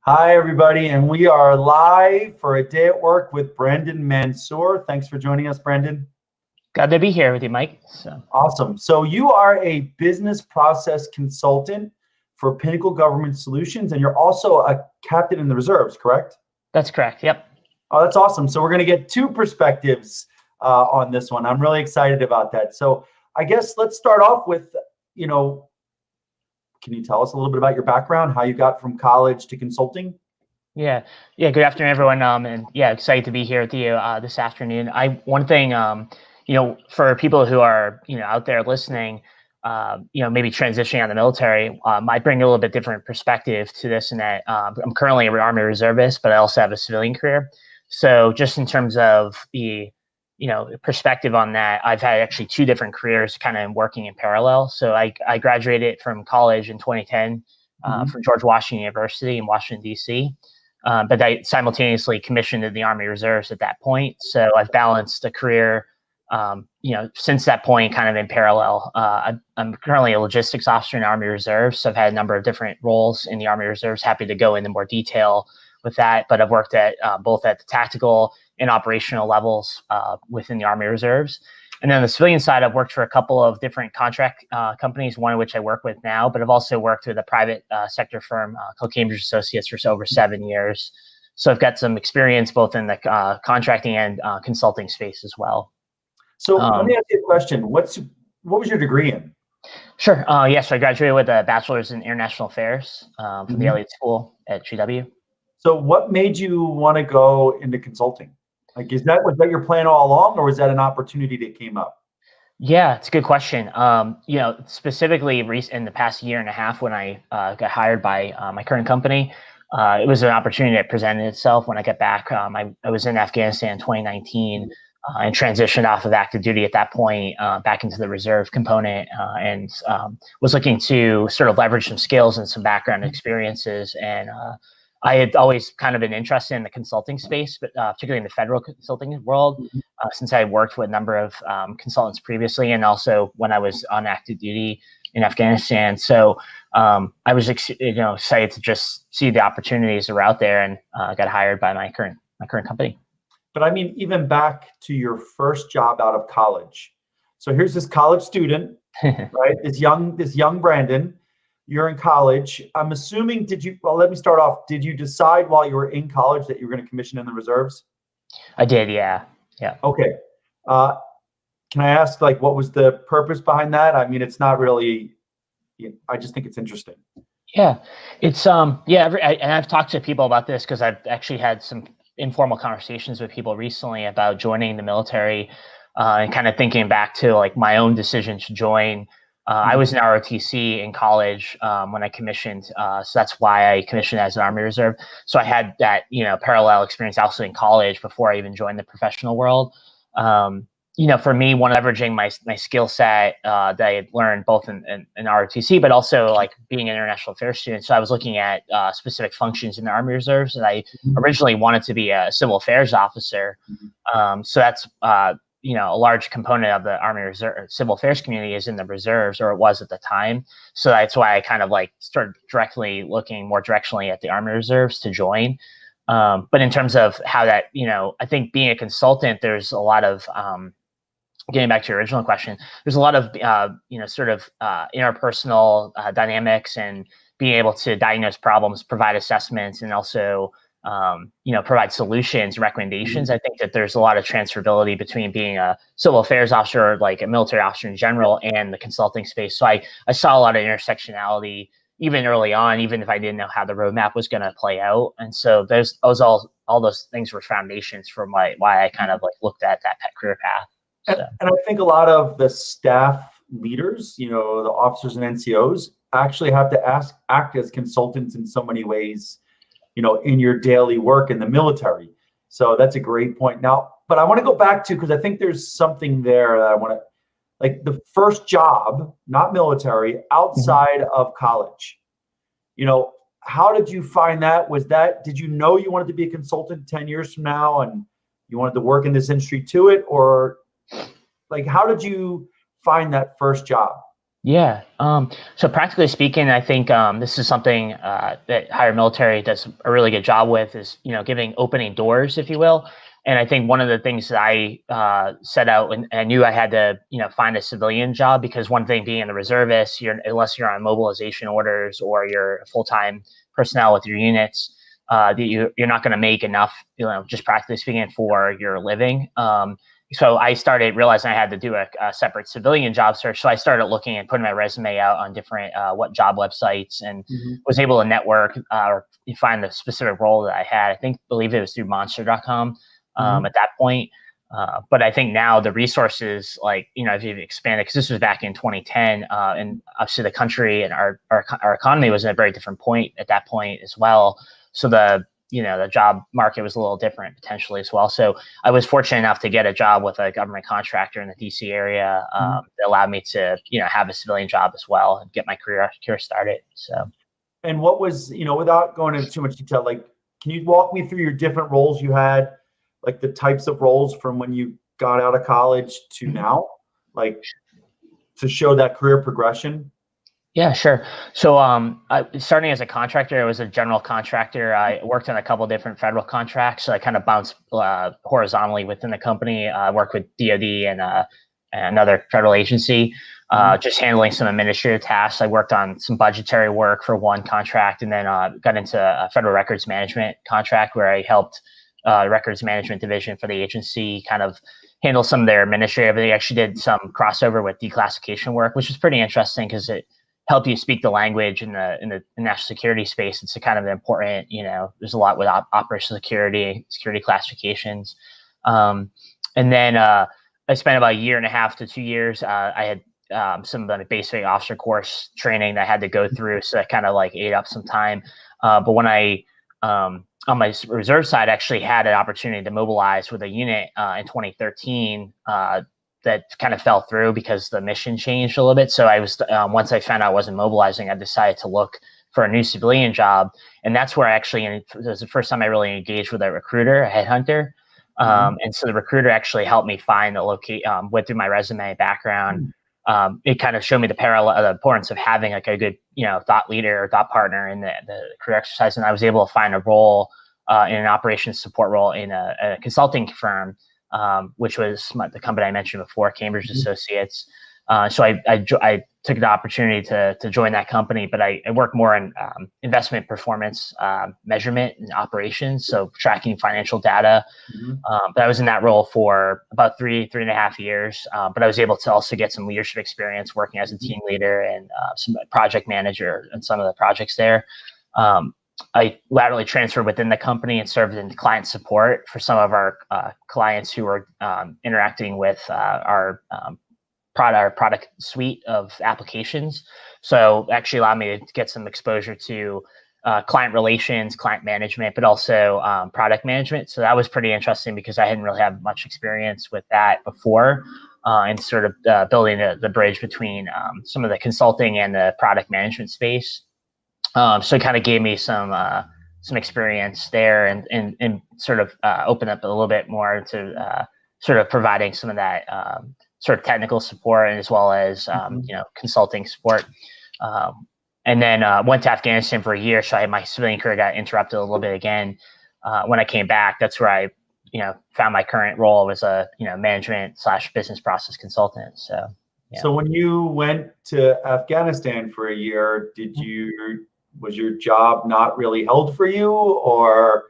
Hi, everybody, and we are live for a day at work with Brandon Mansur. Thanks for joining us, Brandon. Glad to be here with you, Mike. Awesome. So you are a business process consultant for Pinnacle Government Solutions, and you're also a captain in the reserves, correct? That's correct. Yep. Oh, that's awesome. So we're going to get two perspectives on this one. I'm really excited about that. So I guess let's start off with, you know, can you tell us a little bit about your background, how you got from college to consulting? Yeah. Good afternoon, everyone. And excited to be here with you this afternoon. One thing, for people who are out there listening, maybe transitioning out of the military, I bring a little bit different perspective to this, in that I'm currently an Army reservist, but I also have a civilian career. So just in terms of the perspective on that, I've had actually two different careers kind of working in parallel. So I graduated from college in 2010 from George Washington University in Washington, D.C. But I simultaneously commissioned in the Army Reserves at that point. So I've balanced a career, since that point, kind of in parallel. I'm currently a logistics officer in the Army Reserves. So I've had a number of different roles in the Army Reserves. Happy to go into more detail with that. But I've worked at both at the tactical and operational levels within the Army Reserves. And then on the civilian side, I've worked for a couple of different contract companies, one of which I work with now, but I've also worked with a private sector firm called Cambridge Associates for over 7 years. So I've got some experience both in the contracting and consulting space as well. So let me ask you a question. What was your degree in? Sure. Yes, I graduated with a bachelor's in international affairs from the Elliott School at GW. So what made you want to go into consulting? Like, was that your plan all along, or was that an opportunity that came up? Yeah, it's a good question. Specifically in the past year and a half, when I got hired by my current company, it was an opportunity that presented itself when I got back. I was in Afghanistan in 2019 and transitioned off of active duty at that point back into the reserve component, and was looking to sort of leverage some skills and some background experiences. And I had always kind of been interested in the consulting space, but particularly in the federal consulting world, since I had worked with a number of consultants previously, and also when I was on active duty in Afghanistan. So I was excited to just see the opportunities that were out there, and got hired by my current company. But I mean, even back to your first job out of college. So here's this college student, right? This young Brandon. You're in college. I'm assuming, let me start off. Did you decide while you were in college that you were going to commission in the reserves? I did, yeah. Okay. Can I ask, like, what was the purpose behind that? I mean, it's not really, I just think it's interesting. Yeah, it's, and I've talked to people about this because I've actually had some informal conversations with people recently about joining the military, and kind of thinking back to like my own decision to join. I was an ROTC in college when I commissioned, so that's why I commissioned as an Army Reserve. So I had that parallel experience also in college before I even joined the professional world. For me, leveraging my skill set that I had learned both in ROTC, but also like being an international affairs student. So I was looking at specific functions in the Army Reserves, and I originally wanted to be a civil affairs officer. So that's a large component of the Army Reserve civil affairs community is in the reserves, or it was at the time. So that's why I kind of like started looking more directionally at the Army Reserves to join. But in terms of how that, I think being a consultant, there's a lot of, getting back to your original question, there's a lot of, interpersonal dynamics, and being able to diagnose problems, provide assessments, and also provide solutions, recommendations. I think that there's a lot of transferability between being a civil affairs officer, or like a military officer in general, and the consulting space. So I saw a lot of intersectionality even early on, even if I didn't know how the roadmap was going to play out. And so all those things were foundations for why I kind of like looked at that career path. So. And I think a lot of the staff leaders, the officers and NCOs, actually have to act as consultants in so many ways, in your daily work in the military. So that's a great point. Now, but I want to go back to, because I think there's something there that I want to, like the first job, not military, outside of college. How did you find that? Did you know you wanted to be a consultant 10 years from now and you wanted to work in this industry to it? Or like, how did you find that first job? Yeah. So practically speaking, I think this is something that higher military does a really good job with is, giving opening doors, if you will. And I think one of the things that I set out and I knew I had to, find a civilian job because one thing being the reservist, unless you're on mobilization orders or you're a full-time personnel with your units, you're not going to make enough, just practically speaking for your living. So I started realizing I had to do a separate civilian job search. So I started looking and putting my resume out on different what job websites and was able to network or find the specific role that I had. Believe it was through Mansur.com at that point. But I think now the resources, like, if you've expanded, because this was back in 2010, and obviously the country and our economy was at a very different point at that point as well. So the job market was a little different potentially as well. So I was fortunate enough to get a job with a government contractor in the DC area that allowed me to, have a civilian job as well and get my career started. So. And what was, without going into too much detail, like, can you walk me through your different roles you had, like the types of roles from when you got out of college to now, like to show that career progression? Yeah, sure. So, starting as a contractor, I was a general contractor. I worked on a couple different federal contracts. So I kind of bounced horizontally within the company. I worked with DoD and another federal agency, just handling some administrative tasks. I worked on some budgetary work for one contract, and then got into a federal records management contract where I helped records management division for the agency kind of handle some of their administrative. They actually did some crossover with declassification work, which was pretty interesting because it help you speak the language in the national security space. It's a kind of important, there's a lot with operational security classifications. And then I spent about a year and a half to 2 years. I had some of the basic officer course training that I had to go through. So that kind of like ate up some time. But when I, on my reserve side, actually had an opportunity to mobilize with a unit in 2013, that kind of fell through because the mission changed a little bit. So I was once I found out I wasn't mobilizing, I decided to look for a new civilian job, and that's where it was the first time I really engaged with a recruiter, a headhunter. And so the recruiter actually helped me find the location. Went through my resume background. It kind of showed me the importance of having like a good, thought leader or thought partner in the career exercise, and I was able to find a role in an operations support role in a consulting firm. Which was the company I mentioned before, Cambridge Associates. So I took the opportunity to join that company, but I work more in investment performance measurement and operations, so tracking financial data. But I was in that role for about three and a half years. But I was able to also get some leadership experience working as a team leader and some project manager in some of the projects there. I laterally transferred within the company and served in client support for some of our clients who were interacting with our product suite of applications. So actually allowed me to get some exposure to client relations, client management, but also product management. So that was pretty interesting because I hadn't really had much experience with that before, and sort of building the bridge between some of the consulting and the product management space. So it kind of gave me some experience there and sort of opened up a little bit more to sort of providing some of that sort of technical support and as well as consulting support. And then went to Afghanistan for a year. So my civilian career got interrupted a little bit again. When I came back, that's where I found my current role as a management / business process consultant. So. Yeah. So when you went to Afghanistan for a year, was your job not really held for you, or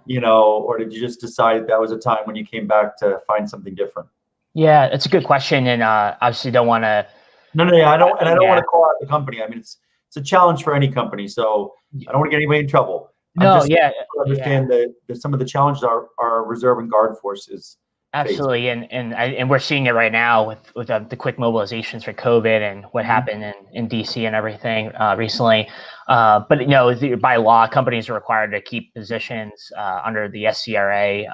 did you just decide that was a time when you came back to find something different? Yeah, it's a good question, and obviously don't want to. No, I don't want to call out the company. I mean, it's a challenge for any company, so I don't want to get anybody in trouble. Understand that some of the challenges our reserve and guard forces. Absolutely, and we're seeing it right now with the quick mobilizations for COVID and what happened in DC and everything recently. But by law, companies are required to keep positions under the SCRA,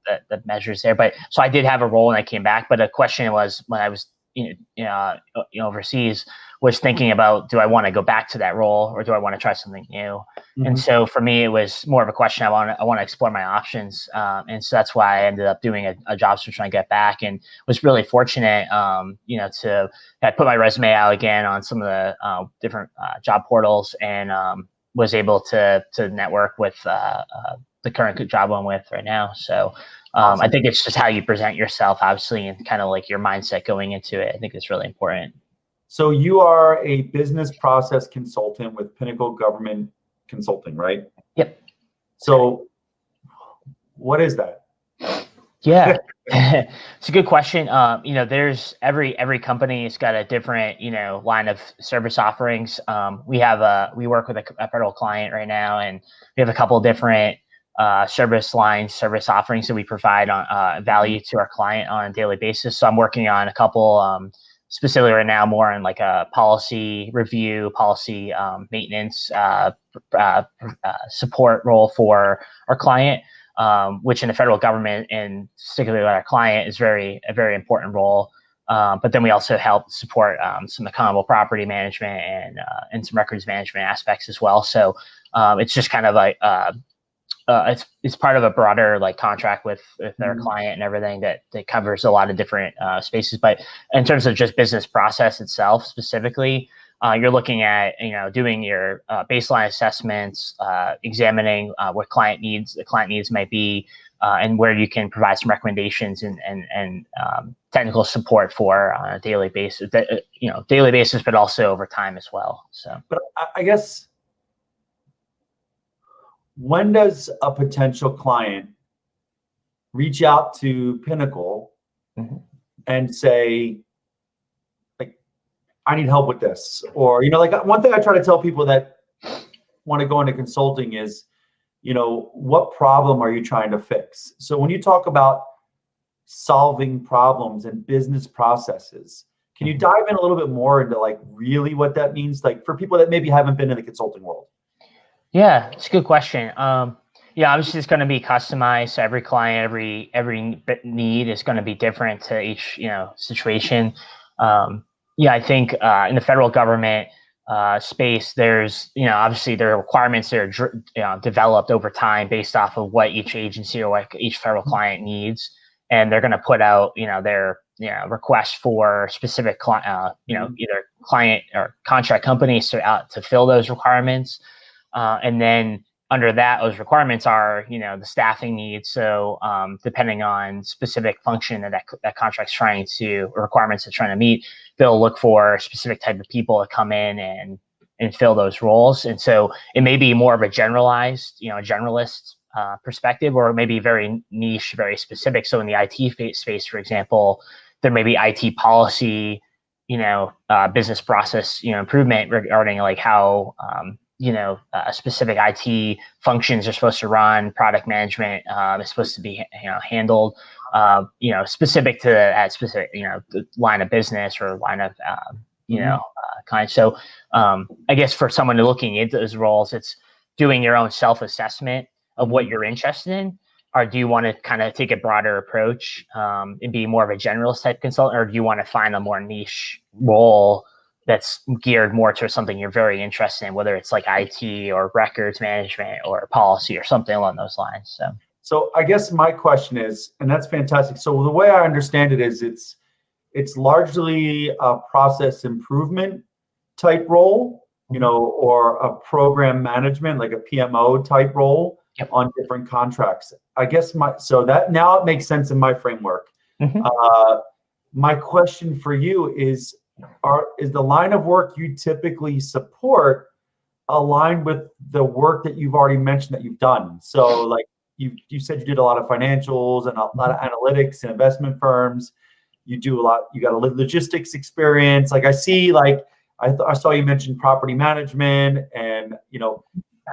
the measures there. But so I did have a role when I came back. But the question was when I was overseas was thinking about, do I want to go back to that role or do I want to try something new? And so for me, it was more of a question. I want to explore my options. And so that's why I ended up doing a job search when I get back, and was really fortunate, I put my resume out again on some of the different job portals, and was able to network with the current job I'm with right now. So awesome. I think it's just how you present yourself, obviously, and kind of like your mindset going into it. I think it's really important. So you are a business process consultant with Pinnacle Government Consulting, right? Yep. So what is that? Yeah, it's a good question. There's every company has got a different, line of service offerings. We work with a federal client right now, and we have a couple of different service offerings that we provide on value to our client on a daily basis. So I'm working on a couple, specifically right now, more on like a policy review, policy maintenance, support role for our client. Which in the federal government, and particularly with our client, is a very important role. But then we also help support some accountable property management and some records management aspects as well. So it's just kind of like it's part of a broader like contract with our client and everything that covers a lot of different spaces. But in terms of just business process itself specifically, you're looking at, doing your baseline assessments, examining what the client needs might be, and where you can provide some recommendations and technical support for on a daily basis, but also over time as well. So, but I guess, when does a potential client reach out to Pinnacle and say, I need help with this? Or, one thing I try to tell people that want to go into consulting is, what problem are you trying to fix? So when you talk about solving problems and business processes, can you dive in a little bit more into really what that means, for people that maybe haven't been in the consulting world? Yeah, it's a good question. Obviously it's going to be customized. So every client, every need is going to be different to each, situation. I think in the federal government space, there's, obviously there are requirements that are developed over time based off of what each agency or what each federal client needs, and they're going to put out, their requests for specific either client or contract companies to fill those requirements, and then under that, those requirements are, the staffing needs. So depending on specific function that contract's trying to, or requirements it's trying to meet, they'll look for a specific type of people to come in and fill those roles. And so it may be more of a generalized, generalist perspective, or maybe very niche, very specific. So in the IT space, for example, there may be IT policy, business process, improvement regarding like how, specific IT functions are supposed to run, product management is supposed to be handled, specific to that specific, the line of business or line of, kind. So I guess for someone looking into those roles, it's doing your own self-assessment of what you're interested in, or do you want to kind of take a broader approach and be more of a generalist type consultant, or do you want to find a more niche role that's geared more to something you're very interested in, whether it's like IT or records management or policy or something along those lines? So I guess my question is, and that's fantastic. So the way I understand it is it's largely a process improvement type role, or a program management, like a PMO type role on different contracts. I guess so that now it makes sense in my framework. My question for you is the line of work you typically support aligned with the work that you've already mentioned that you've done? So like you said, you did a lot of financials and a lot of analytics and investment firms. You got a logistics experience. Like I see, I saw you mention property management, and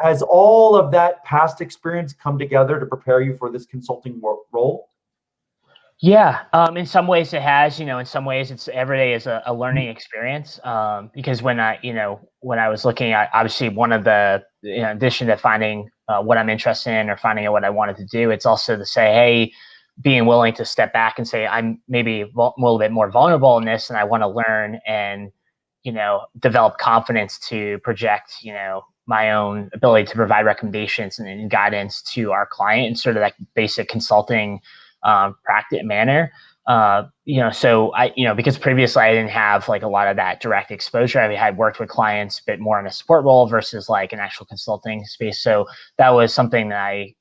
has all of that past experience come together to prepare you for this consulting role? Yeah, in some ways it has, in some ways it's every day is a learning experience. Because when I was looking at, obviously one of the, in addition to finding what I'm interested in or finding out what I wanted to do, it's also to say, hey, being willing to step back and say, I'm maybe a little bit more vulnerable in this and I want to learn and, develop confidence to project, my own ability to provide recommendations and guidance to our client in sort of like basic consulting practice manner. So because previously I didn't have like a lot of that direct exposure. I had worked with clients a bit more in a support role versus like an actual consulting space. So that was something that I,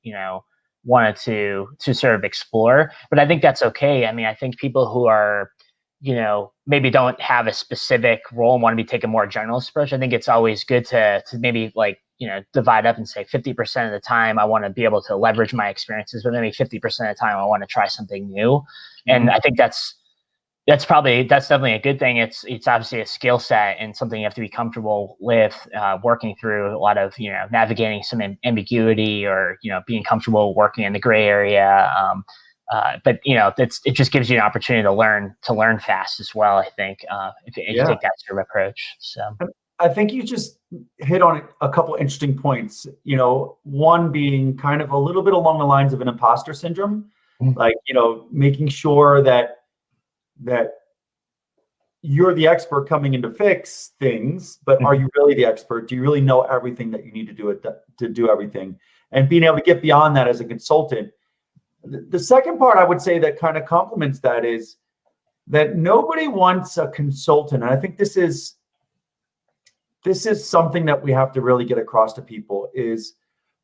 wanted to sort of explore, but I think that's okay. I mean, I think people who are, maybe don't have a specific role and want to be taking a more generalist approach. I think it's always good to maybe like, divide up and say 50% of the time I want to be able to leverage my experiences, but maybe 50% of the time I want to try something new. And I think that's definitely a good thing. It's obviously a skill set and something you have to be comfortable with, working through a lot of, navigating some ambiguity or, being comfortable working in the gray area. But it just gives you an opportunity to learn fast as well. I think if you take that sort of approach. So I think you just hit on a couple interesting points. One being kind of a little bit along the lines of an imposter syndrome, like making sure that you're the expert coming in to fix things, but are you really the expert? Do you really know everything that you need to do everything? And being able to get beyond that as a consultant. The second part I would say that kind of complements that is that nobody wants a consultant. And I think this is something that we have to really get across to people is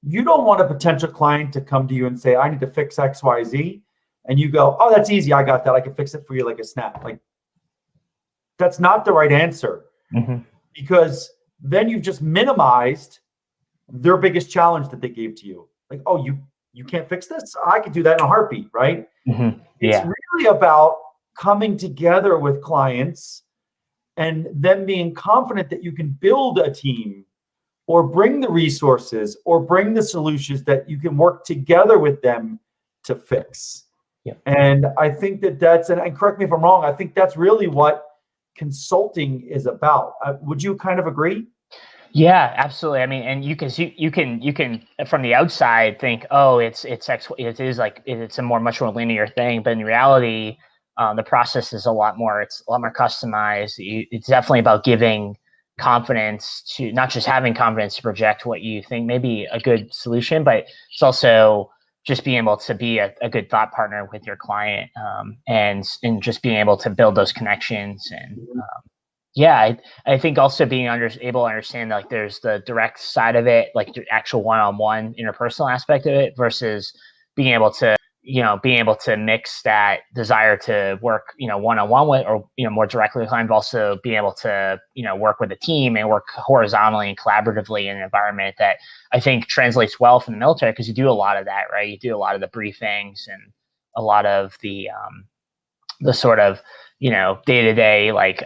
you don't want a potential client to come to you and say, I need to fix X, Y, Z. And you go, oh, that's easy. I got that. I can fix it for you like a snap. Like that's not the right answer because then you've just minimized their biggest challenge that they gave to you. Like, oh, you can't fix this? I could do that in a heartbeat, right? It's really about coming together with clients and them being confident that you can build a team or bring the resources or bring the solutions that you can work together with them to fix. And I think that's, and correct me if I'm wrong, I think that's really what consulting is about. Would you kind of agree? Yeah, absolutely. I mean, and you can from the outside think, oh, it is like it's much more linear thing, but in reality, the process is a lot more customized. It's definitely about giving confidence to not just having confidence to project what you think may be a good solution, but it's also just being able to be a good thought partner with your client, and just being able to build those connections. And I think also being able to understand like there's the direct side of it, like the actual one-on-one interpersonal aspect of it versus being able to mix that desire to work, one-on-one with, or, more directly with clients, but also being able to, work with a team and work horizontally and collaboratively in an environment that I think translates well from the military because you do a lot of that, right? You do a lot of the briefings and a lot of the sort of, day-to-day, like,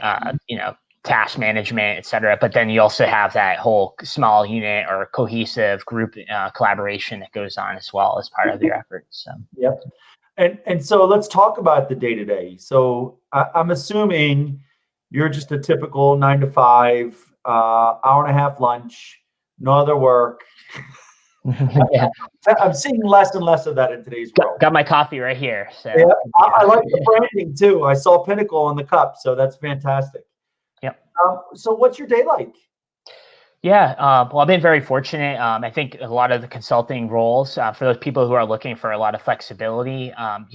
task management, et cetera. But then you also have that whole small unit or cohesive group collaboration that goes on as well as part of your efforts. So. Yep. And so let's talk about the day-to-day. So I'm assuming you're just a typical 9 to 5, hour and a half lunch, no other work. I'm seeing less and less of that in today's world. Got my coffee right here. So. Yeah, I like the branding too. I saw Pinnacle on the cup, so that's fantastic. Yep. So what's your day like? Yeah, well, I've been very fortunate. I think a lot of the consulting roles for those people who are looking for a lot of flexibility,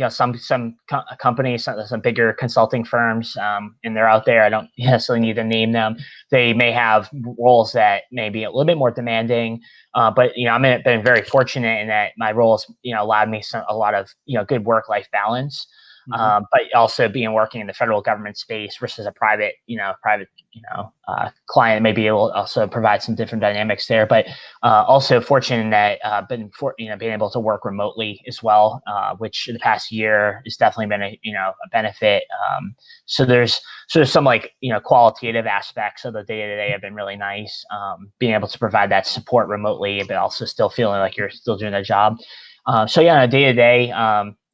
some companies, some bigger consulting firms, and they're out there. I don't necessarily need to name them. They may have roles that may be a little bit more demanding, but I've been very fortunate in that my roles, allowed me a lot of good work-life balance. But also working in the federal government space versus a private client, maybe it will also provide some different dynamics there. But also fortunate that being able to work remotely as well, which in the past year has definitely been a benefit. So there's some qualitative aspects of the day-to-day have been really nice. Being able to provide that support remotely, but also still feeling like you're still doing a job. So on a day-to-day,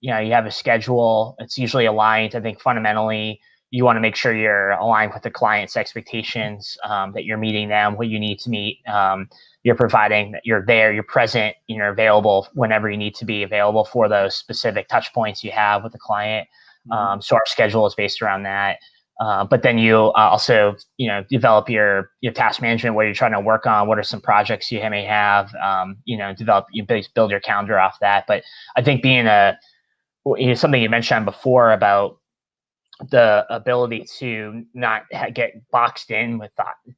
you have a schedule. It's usually aligned. I think fundamentally, you want to make sure you're aligned with the client's expectations, that you're meeting them, what you need to meet. You're providing that you're there, you're present, you're available whenever you need to be available for those specific touch points you have with the client. So our schedule is based around that. But then you also, develop your task management, what you're trying to work on, what are some projects you may have, build your calendar off that. But I think being something you mentioned before about the ability to not get boxed in with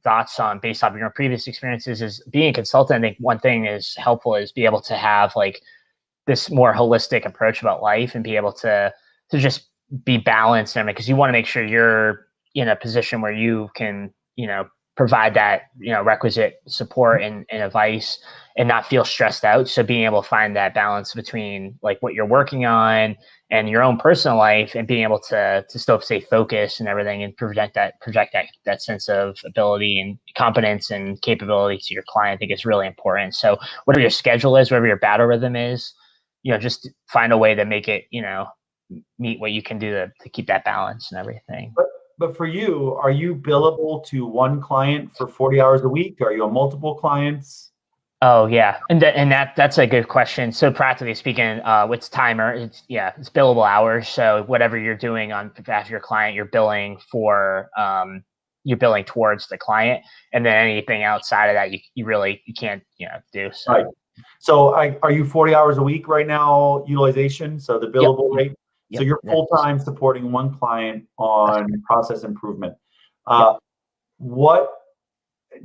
thoughts on based off your previous experiences is being a consultant. I think one thing is helpful is be able to have like this more holistic approach about life and be able to just be balanced. I mean, because you want to make sure you're in a position where you can, provide that, requisite support and advice and not feel stressed out. So being able to find that balance between like what you're working on and your own personal life and being able to still stay focused and everything and project that sense of ability and competence and capability to your client, I think is really important. So whatever your schedule is, whatever your battle rhythm is, just find a way to make it, meet what you can do to keep that balance and everything. But for you, are you billable to one client for 40 hours a week? Are you on multiple clients? Oh yeah, and that's a good question. So practically speaking, with timer, it's billable hours. So whatever you're doing on behalf of your client, you're billing for you're billing towards the client, and then anything outside of that, you can't do. So. Right. So are you 40 hours a week right now utilization? So the billable rate. Yep. So you're full-time supporting one client on process improvement. What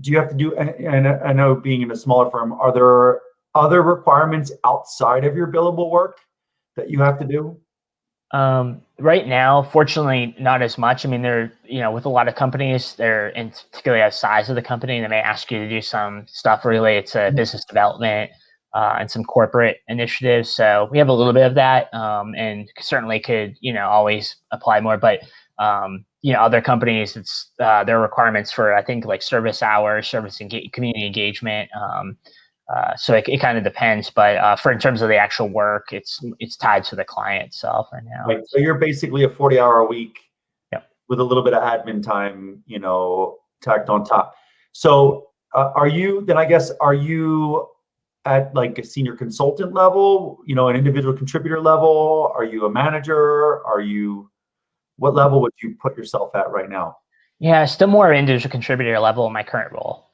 do you have to do? And I know being in a smaller firm, are there other requirements outside of your billable work that you have to do? Right now, fortunately, not as much. I mean, with a lot of companies, and particularly the size of the company, they may ask you to do some stuff related to business development and some corporate initiatives. So we have a little bit of that, and certainly could, always apply more. But other companies, it's their requirements for, I think, like service hours, community engagement. So it kind of depends, but in terms of the actual work, it's tied to the client itself right now. Right. So you're basically a 40-hour a week with a little bit of admin time, tacked on top. So are you at like a senior consultant level, an individual contributor level? Are you a manager? What level would you put yourself at right now? Yeah, still more individual contributor level in my current role.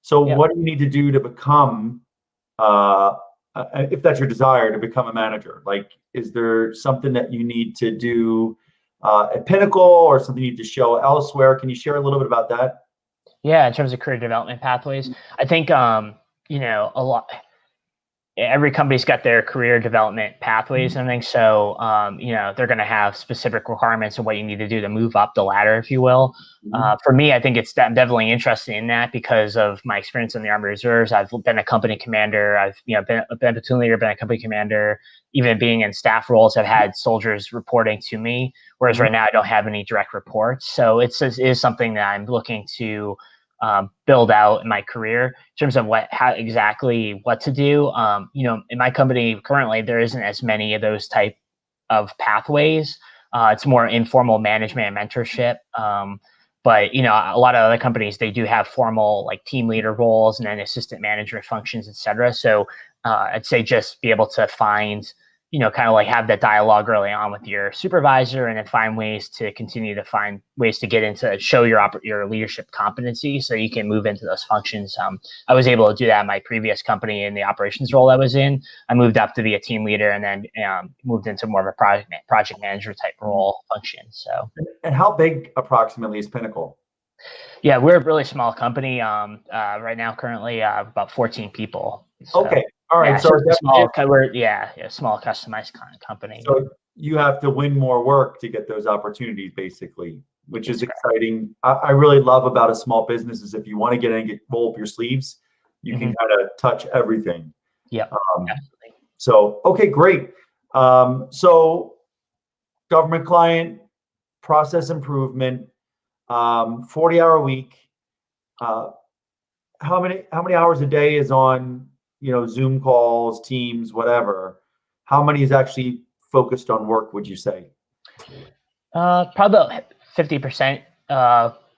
So what do you need to do to become, if that's your desire, to become a manager? Like, is there something that you need to do at Pinnacle or something you need to show elsewhere? Can you share a little bit about that? Yeah, in terms of career development pathways, I think, a lot. Every company's got their career development pathways and things. So, they're going to have specific requirements of what you need to do to move up the ladder, if you will. For me, I think I'm definitely interested in that because of my experience in the Army Reserves. I've been a company commander. I've, been a platoon leader, been a company commander. Even being in staff roles, I've had soldiers reporting to me. Whereas right now, I don't have any direct reports. So it is something that I'm looking to build out in my career in terms of what to do. In my company currently, there isn't as many of those type of pathways. It's more informal management and mentorship. But a lot of other companies, they do have formal like team leader roles and then assistant manager functions, et cetera. So I'd say just be able to find, kind of like have that dialogue early on with your supervisor, and then find ways to continue to find ways to get into show your leadership competency so you can move into those functions. I was able to do that in my previous company in the operations role I was in. I moved up to be a team leader and then moved into more of a project manager type role function. So. And how big approximately is Pinnacle? Yeah, we're a really small company. Right now, currently about 14 people. So. Okay. All right. Yeah, so small customized company. So you have to win more work to get those opportunities, basically, which is exciting. I really love about a small business is if you want to get in and roll up your sleeves, you can kind of touch everything. Yeah. Absolutely. So, okay, great. So government client, process improvement, 40-hour week. How many hours a day is on, Zoom calls, Teams, whatever? How many is actually focused on work, would you say? Probably about 50%.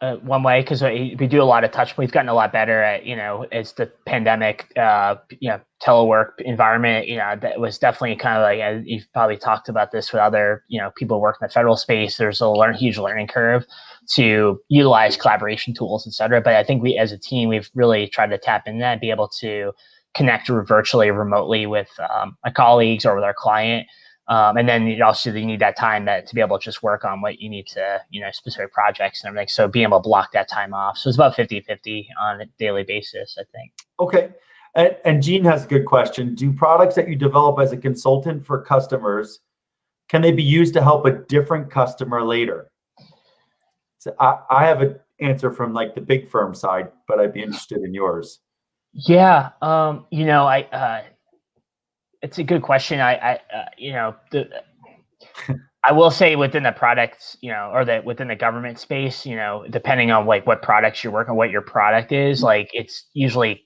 one way, because we do a lot of touch. We've gotten a lot better at, as the pandemic, telework environment, that was definitely kind of like, as you've probably talked about this with other, people working in the federal space, there's a huge learning curve to utilize collaboration tools, et cetera. But I think we, as a team, we've really tried to tap into that and be able to connect virtually, remotely with our colleagues or with our client. And then you need that time to be able to just work on what you need to, specific projects and everything. So being able to block that time off. So it's about 50-50 on a daily basis, I think. Okay. And Gene has a good question. Do products that you develop as a consultant for customers, can they be used to help a different customer later? So I have an answer from like the big firm side, but I'd be interested in yours. Yeah. It's a good question. I will say within the products, within the government space, depending on like what products you're working, what your product is, like it's usually,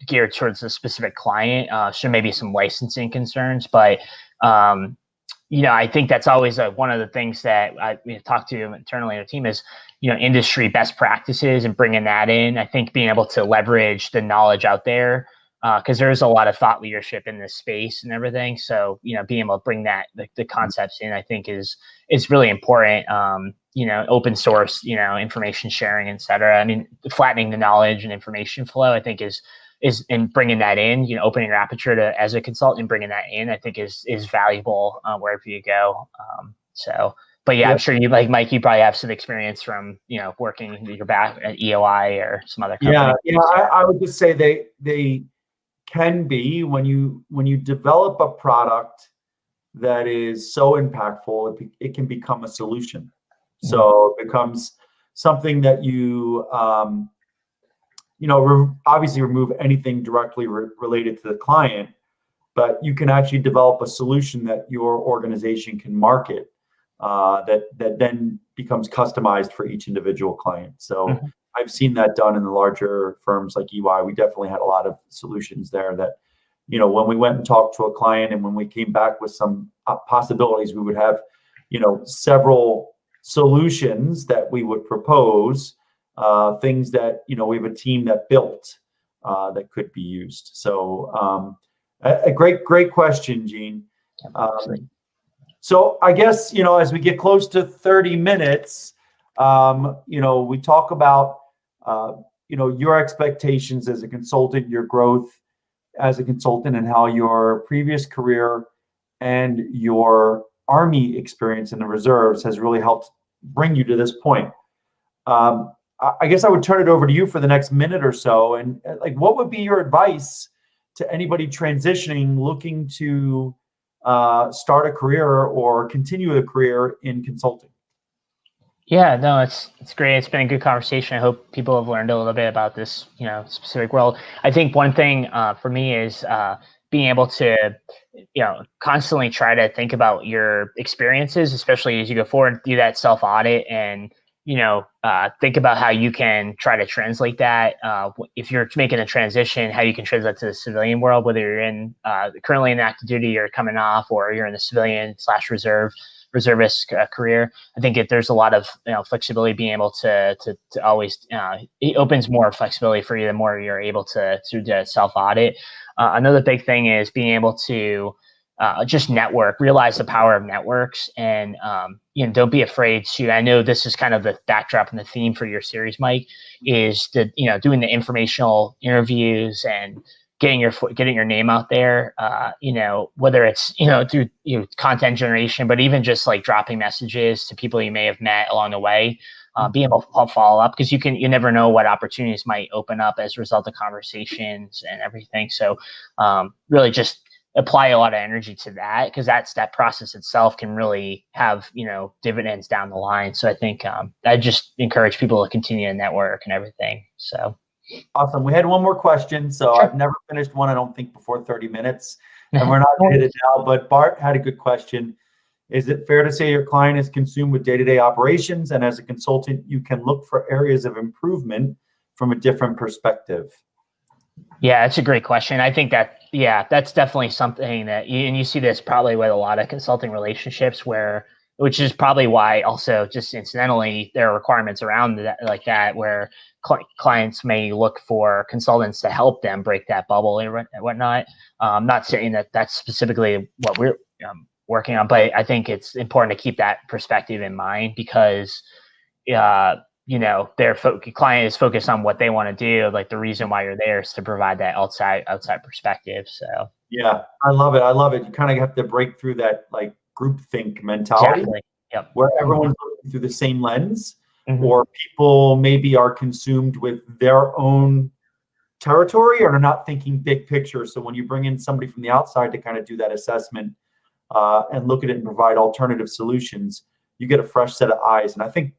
geared towards a specific client. So maybe some licensing concerns, but, I think that's always one of the things that we've talked to internally in the team is, industry best practices and bringing that in. I think being able to leverage the knowledge out there, because there's a lot of thought leadership in this space and everything. So, being able to bring that, the concepts in, I think is really important. Open source, information sharing, et cetera. I mean, flattening the knowledge and information flow, I think is in bringing that in, opening your aperture to, as a consultant, bringing that in, I think is valuable wherever you go. But yeah, I'm sure you, like Mike, you probably have some experience from, working your back at EOI or some other company. Yeah, I would just say they can be, when you develop a product that is so impactful, it can become a solution. So it becomes something that you obviously remove anything directly related to the client, but you can actually develop a solution that your organization can market, that then becomes customized for each individual client. So I've seen that done in the larger firms like EY. We definitely had a lot of solutions there that, when we went and talked to a client and when we came back with some possibilities, we would have, several solutions that we would propose, things that, we have a team that built that could be used. So a great question, Gene. So I guess, as we get close to 30 minutes, we talk about, your expectations as a consultant, your growth as a consultant, and how your previous career and your Army experience in the reserves has really helped bring you to this point. I guess I would turn it over to you for the next minute or so. And like, what would be your advice to anybody transitioning, looking to start a career or continue a career in consulting? Yeah, no, it's great. It's been a good conversation. I hope people have learned a little bit about this, specific world. I think one thing for me is being able to, constantly try to think about your experiences, especially as you go forward, do that self-audit and, think about how you can try to translate that. If you're making a transition, how you can translate to the civilian world, whether you're in currently in active duty or coming off, or you're in the civilian/reservist career. I think there's a lot of flexibility, being able to always it opens more flexibility for you the more you're able to self audit. Another big thing is being able to just network, realize the power of networks, and don't be afraid to. I know this is kind of the backdrop and the theme for your series, Mike, is doing the informational interviews and getting your name out there, whether it's, through content generation, but even just like dropping messages to people you may have met along the way, being able to follow up, because you never know what opportunities might open up as a result of conversations and everything. So really just apply a lot of energy to that, because that process itself can really have, dividends down the line. So I think I just encourage people to continue to network and everything. So. Awesome. We had one more question. So Sure. I've never finished one, I don't think, before 30 minutes. And we're not going to hit it now, but Bart had a good question. Is it fair to say your client is consumed with day-to-day operations, and as a consultant, you can look for areas of improvement from a different perspective? Yeah, that's a great question. I think that's definitely something that you see this probably with a lot of consulting relationships, where which is probably why also just incidentally there are requirements around that like that where clients may look for consultants to help them break that bubble and whatnot. Not saying that that's specifically what we're working on, but I think it's important to keep that perspective in mind because their client is focused on what they want to do. Like the reason why you're there is to provide that outside perspective. So yeah, I love it. I love it. You kind of have to break through that like groupthink mentality, exactly. Yep. where everyone's looking through the same lens, Mm-hmm. or people maybe are consumed with their own territory or are not thinking big picture. So when you bring in somebody from the outside to kind of do that assessment and look at it and provide alternative solutions, you get a fresh set of eyes. And I think,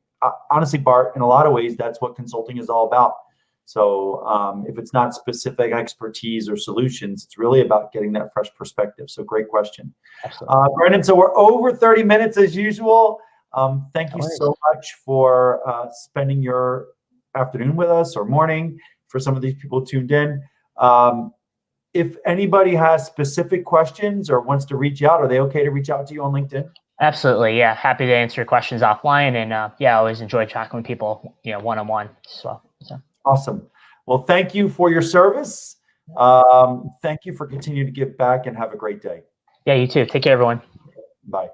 honestly, Bart, in a lot of ways, that's what consulting is all about. So if it's not specific expertise or solutions, it's really about getting that fresh perspective. So great question. Brendan, so we're over 30 minutes as usual. Thank you so much for spending your afternoon with us or morning for some of these people tuned in. If anybody has specific questions or wants to reach out, are they okay to reach out to you on LinkedIn? Absolutely. Yeah. Happy to answer questions offline. And I always enjoy talking with people, one-on-one as well. So. Awesome. Well, thank you for your service. Thank you for continuing to give back and have a great day. Yeah, you too. Take care, everyone. Bye.